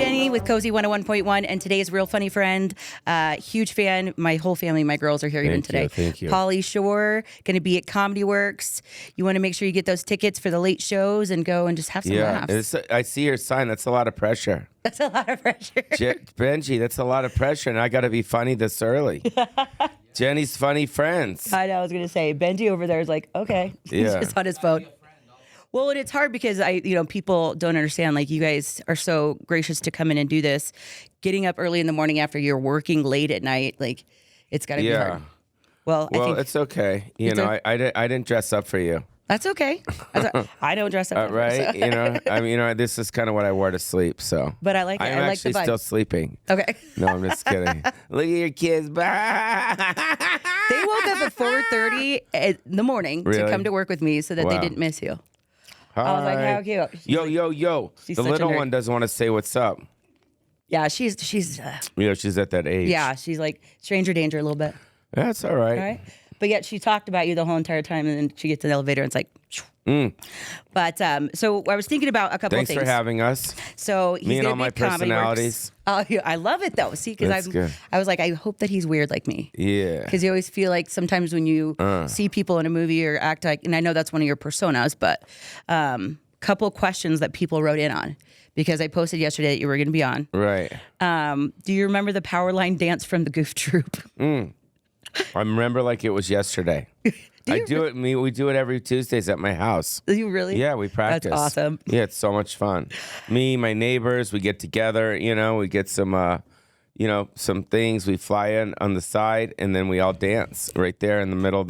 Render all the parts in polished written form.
Jenny with KOSI 101.1, and today's real funny friend, huge fan. My whole family, my girls are here even today. Thank you. Pauly Shore, going to be at Comedy Works. You want to make sure you get those tickets for the late shows and go and just have some laughs. I see your sign. That's a lot of pressure. That's a lot of pressure. Benji, that's a lot of pressure, and I got to be funny this early. Jenny's funny friends. I know, I was going to say, Benji over there is like, okay. He's just on his phone. Well, and it's hard because people don't understand, like, you guys are so gracious to come in and do this. Getting up early in the morning after you're working late at night, like, it's got to be hard. Well, I think it's okay. I didn't dress up for you. That's okay. I don't dress up. Right? So. This is kind of what I wore to sleep. So, but I like it. I'm I like actually the vibe. still sleeping. Okay. No, I'm just kidding. Look at your kids. They woke up at 4:30 in the morning to come to work with me so that they didn't miss you. Hi. I was like, how cute. Yo. The little one doesn't want to say what's up. Yeah, she's she's at that age. Yeah, she's like stranger danger a little bit. That's all right. All right. But yet she talked about you the whole entire time, and then she gets in the elevator and it's like, But so I was thinking about a couple of things. Thanks for having us. So he's me and all gonna my be at Comedy personalities. Works. Oh, I love it though. See, because I was like, I hope that he's weird like me. Yeah. Because you always feel like sometimes when you see people in a movie or act like, and I know that's one of your personas, but couple questions that people wrote in on. Because I posted yesterday that you were going to be on. Right. Do you remember the power line dance from the Goof Troop? I remember like it was yesterday. We do it every Tuesdays at my house. Do you really? Yeah, we practice. That's awesome. Yeah, it's so much fun. Me, my neighbors, we get together, we get some some things. We fly in on the side and then we all dance right there in the middle of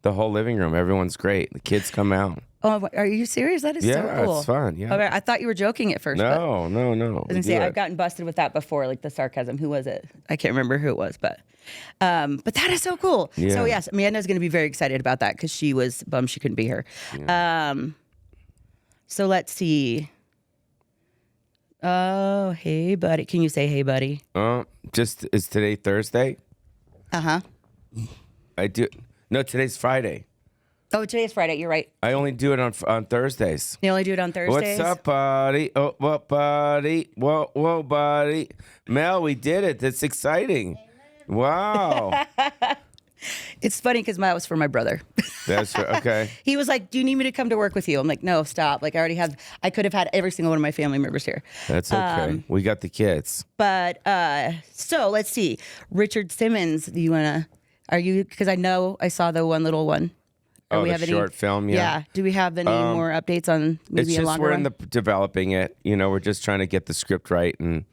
the whole living room. Everyone's great. The kids come out. Oh, are you serious? That is so cool. Yeah, it's fun. Yeah. Okay, I thought you were joking at first. No. I was gonna say I've gotten busted with that before, like the sarcasm. Who was it? I can't remember who it was, but that is so cool. Yeah. So yes, Amanda's gonna be very excited about that because she was bummed she couldn't be here. Yeah. So let's see. Oh, hey buddy. Can you say hey buddy? Is today Thursday? Uh-huh. I do. No, today's Friday. Oh, today's Friday. You're right. I only do it on Thursdays. You only do it on Thursdays? What's up, buddy? Oh, what, buddy? Whoa, buddy. Mel, we did it. That's exciting. Wow. It's funny because that was for my brother. That's okay. He was like, do you need me to come to work with you? I'm like, no, stop. Like, I could have had every single one of my family members here. That's okay. We got the kids. But, so let's see. Richard Simmons, because I saw the one little one. We have short film, Yeah. Do we have any more updates on maybe it's a just longer we're one? developing it. We're just trying to get the script right and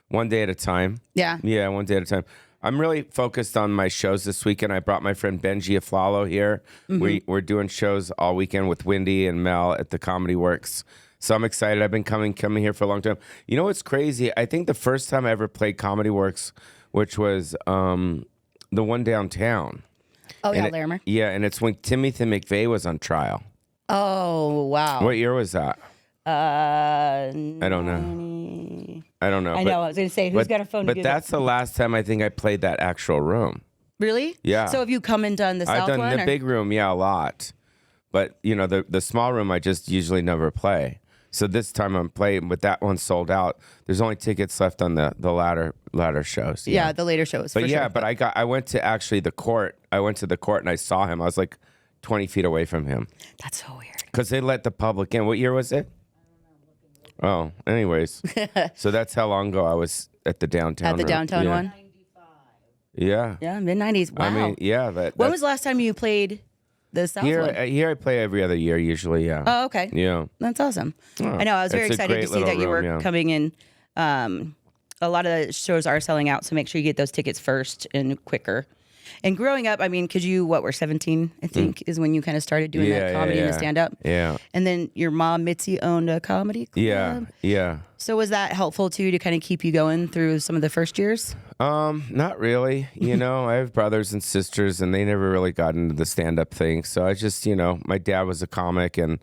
one day at a time. Yeah. Yeah, one day at a time. I'm really focused on my shows this weekend. I brought my friend Benji Aflalo here. We're doing shows all weekend with Wendy and Mel at the Comedy Works. So I'm excited. I've been coming here for a long time. You know what's crazy? I think the first time I ever played Comedy Works, which was the one downtown. Oh, yeah, Larimer. Yeah, and it's when Timothy McVeigh was on trial. Oh, wow. What year was that? I don't know. I don't know. I know. I was going to say, who's got a phone to do But that's the last time I think I played that actual room. Really? Yeah. So have you come and done the South one? I've done the big room, a lot. But, the small room I just usually never play. So this time I'm playing, but that one sold out. There's only tickets left on the latter shows. Yeah, the later shows. But I went to actually the court. I went to the court and I saw him. I was like 20 feet away from him. That's so weird. Because they let the public in. What year was it? Oh, anyways. So that's how long ago I was at the downtown. At the downtown one? Yeah. Yeah, mid-90s. Wow. I mean, yeah. When was the last time you played the South one? Here I play every other year usually, yeah. Oh, okay. Yeah. That's awesome. I know. I was very excited to see that you were coming in. A lot of the shows are selling out, so make sure you get those tickets first and quicker. And growing up, I mean, because you, were 17, I think, is when you kind of started doing that comedy and the stand-up? Yeah. And then your mom, Mitzi, owned a comedy club? Yeah. So was that helpful, too, to kind of keep you going through some of the first years? Not really. I have brothers and sisters, and they never really got into the stand-up thing. So I just, my dad was a comic, and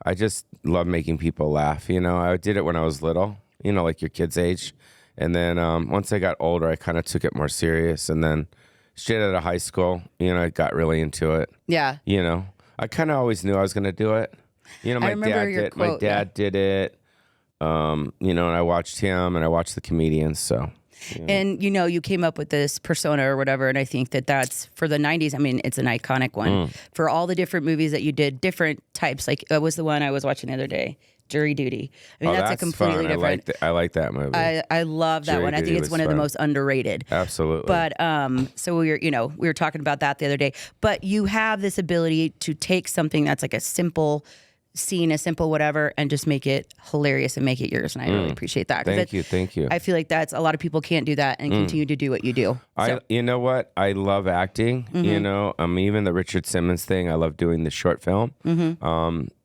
I just love making people laugh. I did it when I was little, like your kid's age. And then once I got older, I kind of took it more serious. And then straight out of high school, I got really into it. Yeah. I kind of always knew I was going to do it. My remember dad your did. quote, My dad did it. You know, and I watched him and I watched the comedians. So, yeah. And, you know, you came up with this persona or whatever. And I think that that's for the 90s. I mean, it's an iconic one for all the different movies that you did, different types. Like, it was the one I was watching the other day. Jury Duty. I mean, that's a completely fun. different. I like that movie. I love that Jury one. I Duty think it's one of the most underrated. Absolutely. But so we were talking about that the other day. But you have this ability to take something that's like a simple scene, a simple whatever, and just make it hilarious and make it yours. And I really appreciate that. Thank you. I feel like that's a lot of people can't do that and continue to do what you do. So. You know what? I love acting. You know, even the Richard Simmons thing. I love doing the short film.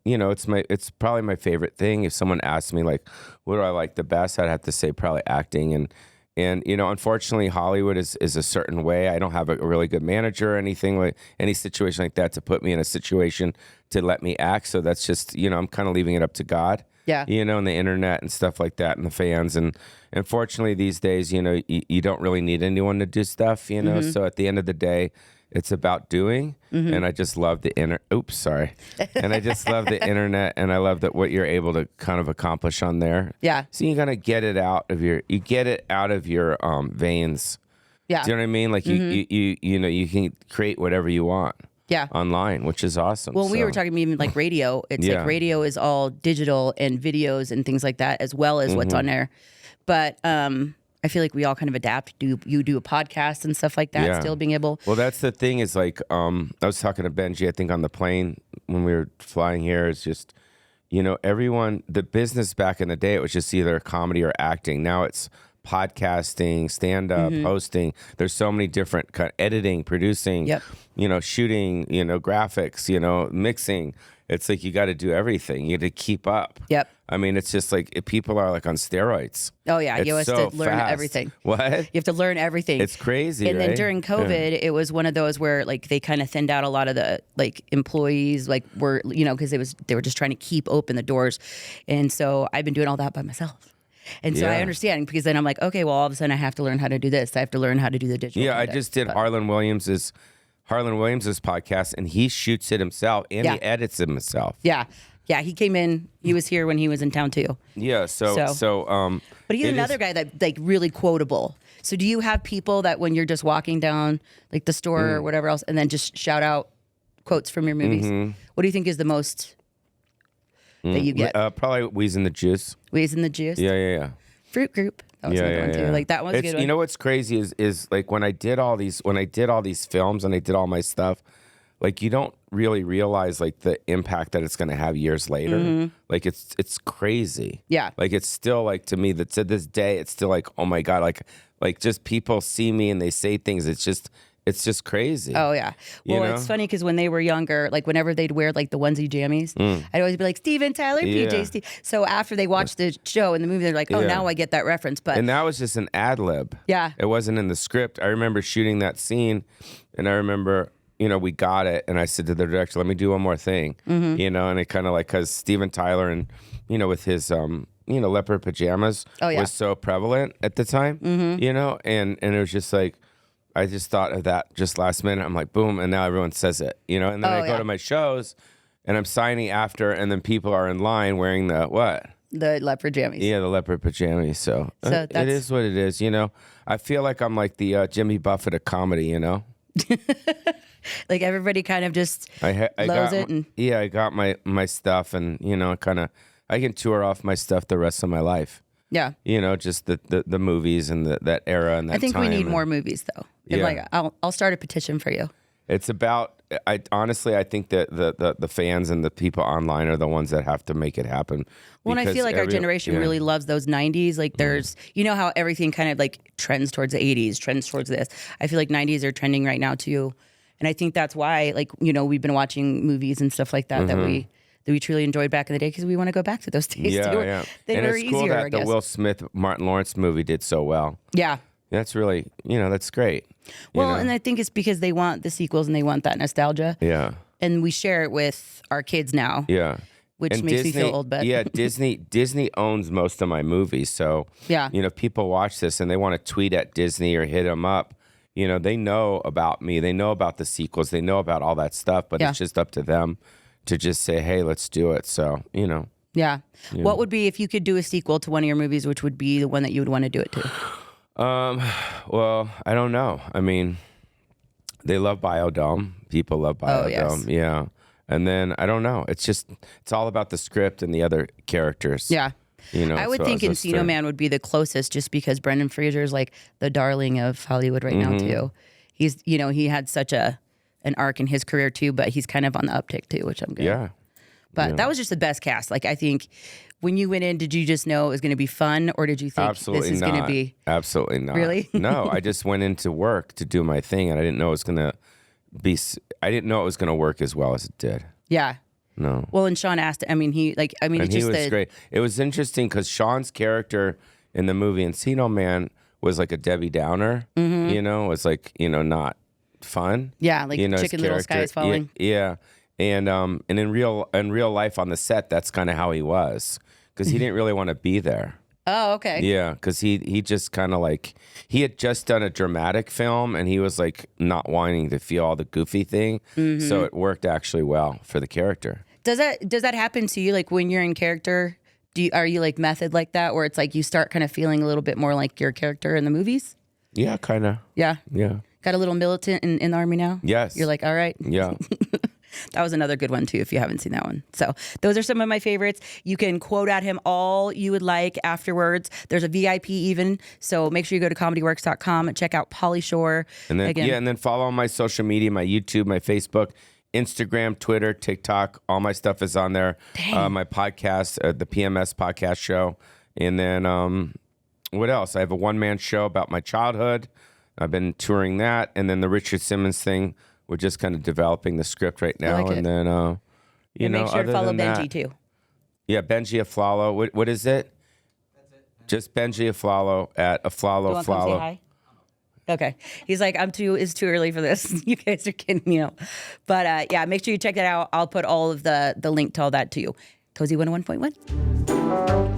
You know, it's probably my favorite thing. If someone asked me like, what do I like the best, I'd have to say probably acting. And you know, unfortunately, Hollywood is a certain way. I don't have a really good manager or anything like any situation like that to put me in a situation to let me act. So that's just, you know, I'm kind of leaving it up to God. Yeah. You know, and the internet and stuff like that and the fans. And unfortunately, these days, you know, you don't really need anyone to do stuff, you know. So at the end of the day, it's about doing, and I just love the and I just love the internet, and I love that what you're able to kind of accomplish on there. Yeah. So you kind of get it out of your veins. Yeah. Do you know what I mean? Like you know, you can create whatever you want. Yeah. Online, which is awesome. Well, we were talking even like radio. It's like radio is all digital and videos and things like that, as well as what's on there. But I feel like we all kind of adapt. You do a podcast and stuff like that, still being able. Well, that's the thing is like, I was talking to Benji, I think on the plane when we were flying here, it's just, you know, the business back in the day, it was just either comedy or acting. Now it's podcasting, stand-up, hosting. There's so many different editing, producing, you know, shooting, you know, graphics, you know, mixing. It's like you got to do everything. You got to keep up. Yep. I mean, it's just like people are like on steroids. Oh yeah, it's you have so to learn fast. everything. What? You have to learn everything. It's crazy. And then during COVID, it was one of those where like they kind of thinned out a lot of the like employees, like were, you know, because they were just trying to keep open the doors, and so I've been doing all that by myself. And so I understand, because then I'm like, okay, well, all of a sudden I have to learn how to do this. I have to learn how to do the digital. Yeah, I just did Harlan Williams's podcast, and he shoots it himself and he edits it himself. Yeah. Yeah, he came in. He was here when he was in town too. Yeah, but he's another guy that like really quotable. So do you have people that when you're just walking down like the store or whatever else, and then just shout out quotes from your movies? What do you think is the most that you get? Probably Wheeze in the Juice. Wheeze in the Juice. Yeah. Fruit Group. That was another one too. Like that was a good one. You know what's crazy is like when I did all these films and I did all my stuff, like you don't really realize like the impact that it's going to have years later. Like it's crazy. Yeah. Like it's still like, to me, that to this day, it's still like, oh my God, like just people see me and they say things. It's just crazy. Oh yeah. Well, it's funny because when they were younger, like whenever they'd wear like the onesie jammies, I'd always be like, Steven Tyler, PJ Steve. So after they watched the show and the movie, they're like, oh, now I get that reference. And that was just an ad lib. Yeah. It wasn't in the script. I remember shooting that scene, and I remember, you know, we got it, and I said to the director, let me do one more thing, you know, and it kind of like, because Steven Tyler and, you know, with his, you know, leopard pajamas was so prevalent at the time, you know, and it was just like, I just thought of that just last minute. I'm like, boom, and now everyone says it, you know, and then I go to my shows, and I'm signing after, and then people are in line wearing the what? The leopard jammies. Yeah, the leopard pajamas. So it is what it is, you know. I feel like I'm like the Jimmy Buffett of comedy, you know. Like everybody kind of just loves it. I got my stuff, and you know, I can tour off my stuff the rest of my life. Yeah, you know, just the movies and that era and that. I think we need more movies, though. Yeah. Like I'll start a petition for you. It's about. I honestly, I think that the fans and the people online are the ones that have to make it happen. Well, and I feel like our generation really loves those 90s. Like there's, you know how everything kind of like trends towards the 80s, trends towards this. I feel like 90s are trending right now too. And I think that's why, like, you know, we've been watching movies and stuff like that that we truly enjoyed back in the day, because we want to go back to those days. Yeah, too. yeah. They and were it's cool easier, that I guess. the Will Smith, Martin Lawrence movie did so well. Yeah. That's really, you know, that's great. Well, and I think it's because they want the sequels and they want that nostalgia. Yeah. And we share it with our kids now. Yeah. Which makes me feel old, but yeah, Disney owns most of my movies, so yeah, you know, people watch this and they want to tweet at Disney or hit them up. You know, they know about me, they know about the sequels, they know about all that stuff, but it's just up to them to just say, hey, let's do it. So you know, Yeah. What would be, if you could do a sequel to one of your movies, which would be the one that you would want to do it to? Well, I don't know. I mean, they love Biodome. People love Biodome. Yes. Yeah. And then I don't know. It's all about the script and the other characters. Yeah. You know, I would think Encino Man would be the closest, just because Brendan Fraser is like the darling of Hollywood right now too. He's, he had such an arc in his career too, but he's kind of on the uptick too, which I'm good. Yeah. But that was just the best cast. Like, I think when you went in, did you just know it was going to be fun, or did you think Absolutely this is going to be? Absolutely not. Really? No, I just went into work to do my thing, and I didn't know it was going to be. I didn't know it was going to work as well as it did. Yeah. No. Well, and Sean asked. I mean, and it's he just was great. It was interesting because Sean's character in the movie Encino Man was like a Debbie Downer. You know, it's like, not fun. Yeah, like Chicken Little Sky is Falling. Yeah. And in real life on the set, that's kind of how he was, because he didn't really want to be there. Oh, okay. Yeah, because he just kind of like, he had just done a dramatic film, and he was like not wanting to feel all the goofy thing. So it worked actually well for the character. Does that happen to you? Like, when you're in character, are you like method like that, where it's like you start kind of feeling a little bit more like your character in the movies? Yeah, kind of. Yeah. Yeah. Got a little militant in the Army now? Yes. You're like, all right. Yeah. That was another good one too, if you haven't seen that one. So those are some of my favorites. You can quote at him all you would like afterwards. There's a VIP even. So make sure you go to comedyworks.com and check out Pauly Shore. And then, and then follow my social media, my YouTube, my Facebook, Instagram, Twitter, TikTok. All my stuff is on there. My podcast, the PMS podcast show. And then what else? I have a one-man show about my childhood. I've been touring that. And then the Richard Simmons thing. We're just kind of developing the script right now. Like and then, make sure to follow Benji too. Yeah, Benji Aflalo. What is it? That's it. Just Benji Aflalo at Aflalo Come say hi? Okay. He's like, it's too early for this. You guys are kidding me out. But make sure you check that out. I'll put all of the link to all that to you. KOSI 101.1.